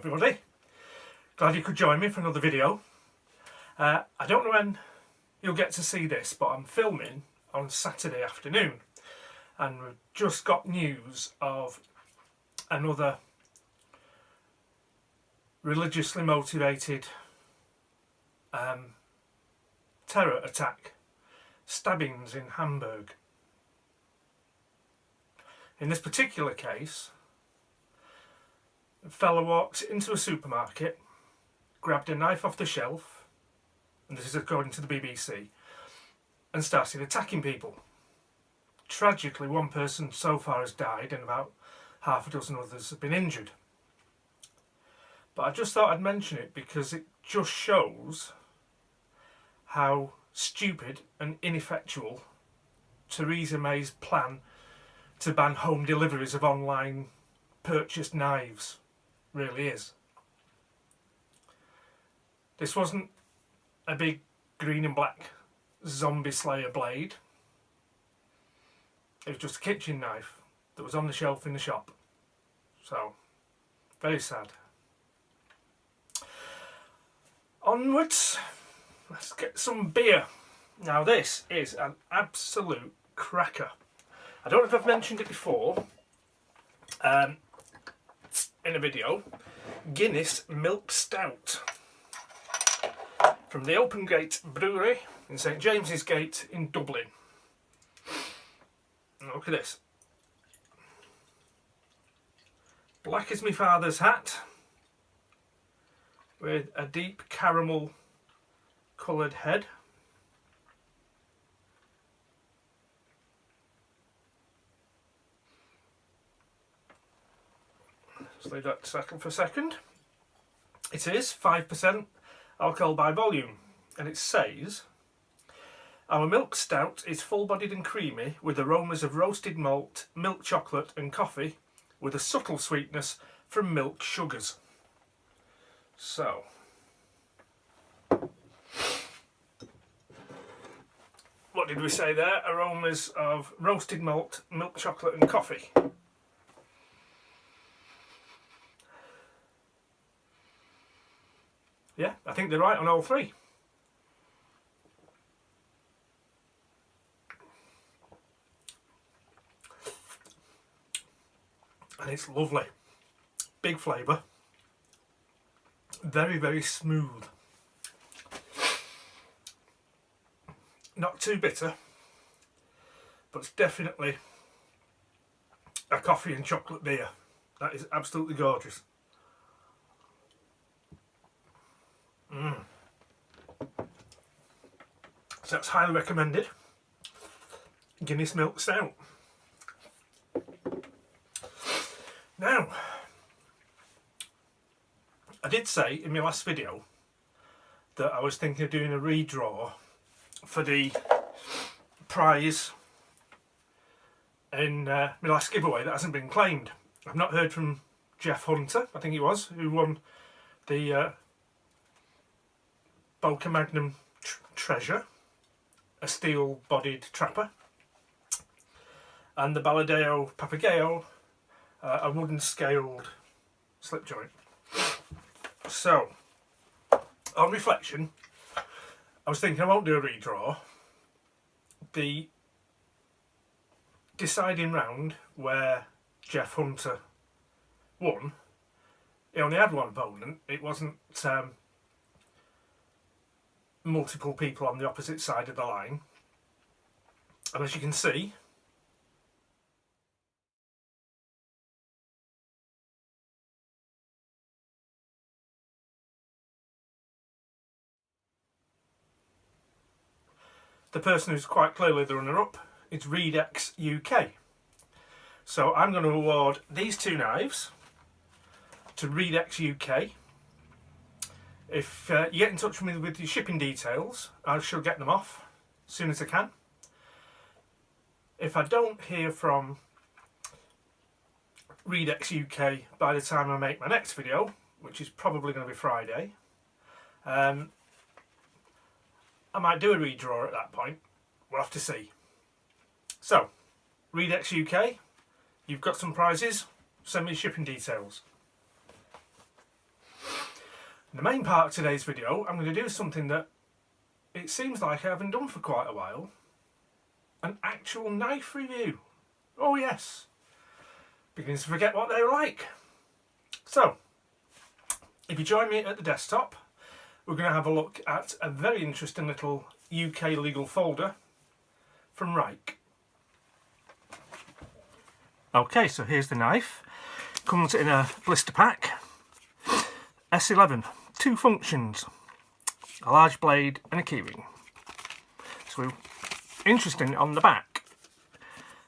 everybody, glad you could join me for another video. I don't know when you'll get to see this, but I'm filming on Saturday afternoon and we've just got news of another religiously motivated terror attack, stabbings in Hamburg. In this particular case, a fella walks into a supermarket, grabbed a knife off the shelf, and this is according to the BBC, and started attacking people. Tragically, one person so far has died and about half a dozen others have been injured. But I just thought I'd mention it because it just shows how stupid and ineffectual Theresa May's plan to ban home deliveries of online purchased knives really is. This wasn't a big green and black zombie slayer blade. It was just a kitchen knife that was on the shelf in the shop. So, very sad. Onwards, let's get some beer. Now this is an absolute cracker. I don't know if I've mentioned it before in a video. Guinness Milk Stout from the Open Gate Brewery in St James's Gate in Dublin. Look at this. Black as my father's hat with a deep caramel coloured head. Just leave that to settle for a second. It is 5% alcohol by volume, and it says, our milk stout is full-bodied and creamy with aromas of roasted malt, milk chocolate and coffee with a subtle sweetness from milk sugars. So, what did we say there? Aromas of roasted malt, milk chocolate and coffee. Yeah, I think they're right on all three. And it's lovely. Big flavour. Very, very smooth. Not too bitter, but it's definitely a coffee and chocolate beer. That is absolutely gorgeous. So that's highly recommended. Guinness Milk Stout. Now, I did say in my last video that I was thinking of doing a redraw for the prize in my last giveaway that hasn't been claimed. I've not heard from Jeff Hunter, I think he was, who won the Boca Magnum Treasure, a steel-bodied trapper, and the Baladeo Papagayo, a wooden scaled slip joint. So, on reflection, I was thinking I won't do a redraw. The deciding round where Jeff Hunter won, he only had one opponent. It wasn't multiple people on the opposite side of the line. And as you can see, the person who's quite clearly the runner-up is Redex UK. So I'm going to award these two knives to Redex UK. If you get in touch with me with your shipping details, I shall get them off as soon as I can. If I don't hear from Redex UK by the time I make my next video, which is probably going to be Friday, I might do a redraw at that point. We'll have to see. So, Redex UK, you've got some prizes. Send me shipping details. In the main part of today's video, I'm going to do something that it seems like I haven't done for quite a while. An actual knife review. Oh yes. Beginning to forget what they were like. So, if you join me at the desktop, we're going to have a look at a very interesting little UK legal folder from Reich. Okay, so here's the knife. Comes in a blister pack. S11, 2 functions, a large blade and a keyring. So interesting on the back,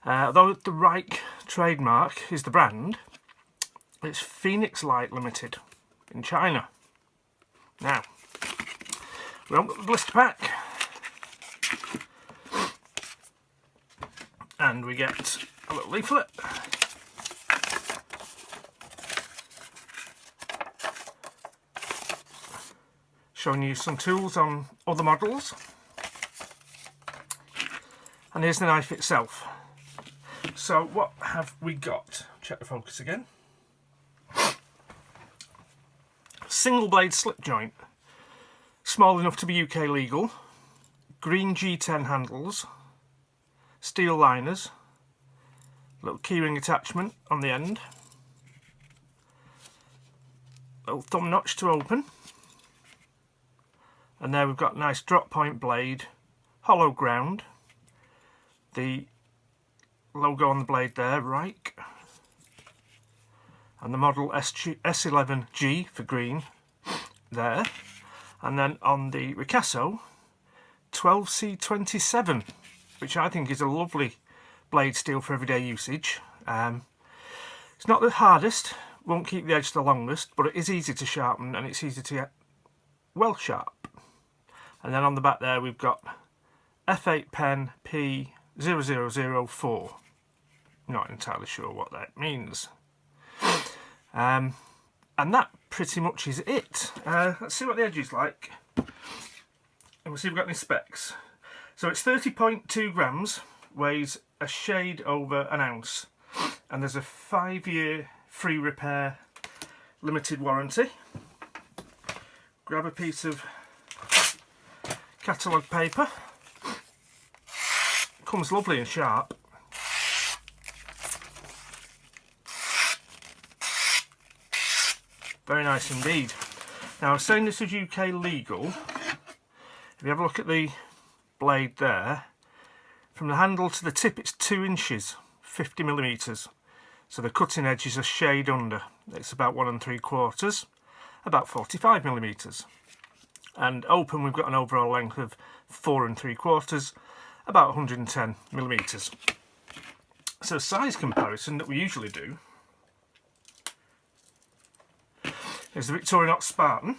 although the Reich trademark is the brand, it's Phoenix Light Limited in China. Now, we open the blister pack and we get a little leaflet. Showing you some tools on other models. And here's the knife itself. So what have we got? Check the focus again. Single blade slip joint. Small enough to be UK legal. Green G10 handles. Steel liners. Little keyring attachment on the end. Little thumb notch to open. And there we've got a nice drop point blade, hollow ground, the logo on the blade there, Reich, and the model S11G for green there, and then on the ricasso 12C27, which I think is a lovely blade steel for everyday usage. It's not the hardest, won't keep the edge the longest, but it is easy to sharpen and it's easy to get well sharp. And then on the back there we've got F8 pen P0004. Not entirely sure what that means. And that pretty much is it. Let's see what the edge is like. And we'll see if we've got any specs. So it's 30.2 grams, weighs a shade over an ounce. And there's a 5-year free repair limited warranty. Grab a piece of catalogue paper. Comes lovely and sharp. Very nice indeed. Now I was saying this is UK legal. If you have a look at the blade there, from the handle to the tip it's 2 inches, 50mm. So the cutting edge is a shade under. It's about 1 3/4, about 45mm. And open we've got an overall length of 4 3/4, about 110mm. So size comparison that we usually do is the Victorinox Spartan.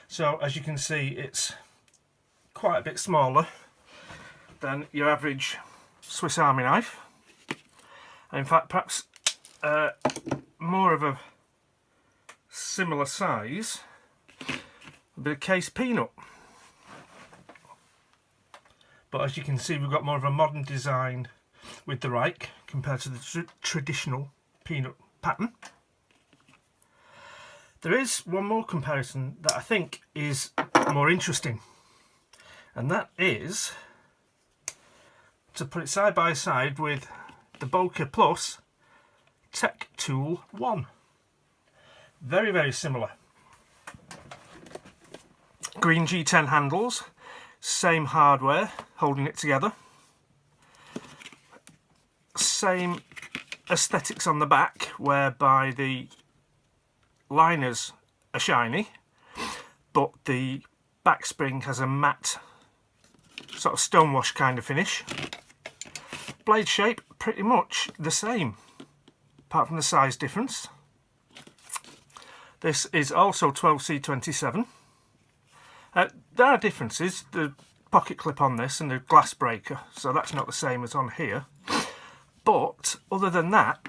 So as you can see it's quite a bit smaller than your average Swiss Army knife. And in fact perhaps more of a similar size a bit of case peanut, but as you can see we've got more of a modern design with the Reich compared to the traditional peanut pattern. There is one more comparison that I think is more interesting, and that is to put it side by side with the Bokeh Plus Tech Tool 1. Very, very similar. Green G10 handles, same hardware holding it together, same aesthetics on the back whereby the liners are shiny but the back spring has a matte sort of stonewash kind of finish. Blade shape pretty much the same apart from the size difference. This is also 12C27. There are differences, the pocket clip on this and the glass breaker, so that's not the same as on here. But other than that,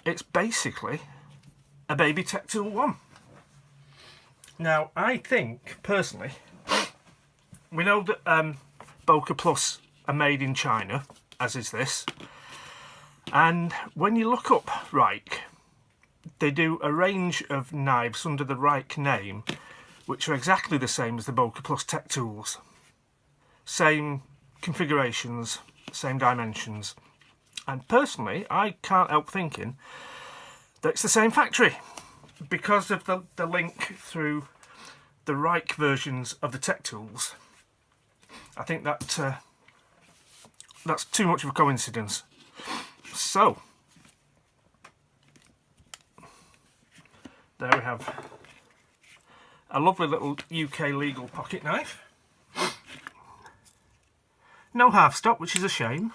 it's basically a baby Tech Tool 1. Now, I think, personally, we know that Bokeh Plus are made in China, as is this. And when you look up Reich, they do a range of knives under the Reich name, which are exactly the same as the Bokeh Plus Tech Tools. Same configurations, same dimensions. And personally, I can't help thinking that it's the same factory because of the link through the Reich versions of the Tech Tools. I think that that's too much of a coincidence. So, there we have a lovely little UK legal pocket knife. No half stop, which is a shame.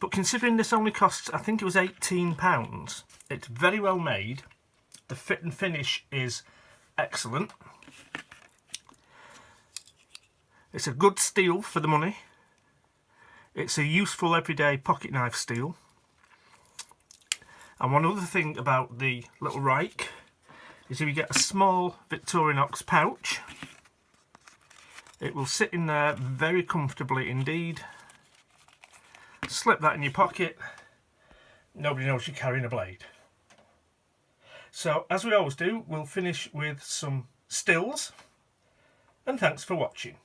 But considering this only costs, I think it was £18, it's very well made. The fit and finish is excellent. It's a good steel for the money. It's a useful everyday pocket knife steel. And one other thing about the little Reich is if you get a small Victorinox pouch, it will sit in there very comfortably indeed. Slip that in your pocket, nobody knows you're carrying a blade. So, as we always do, we'll finish with some stills, and thanks for watching.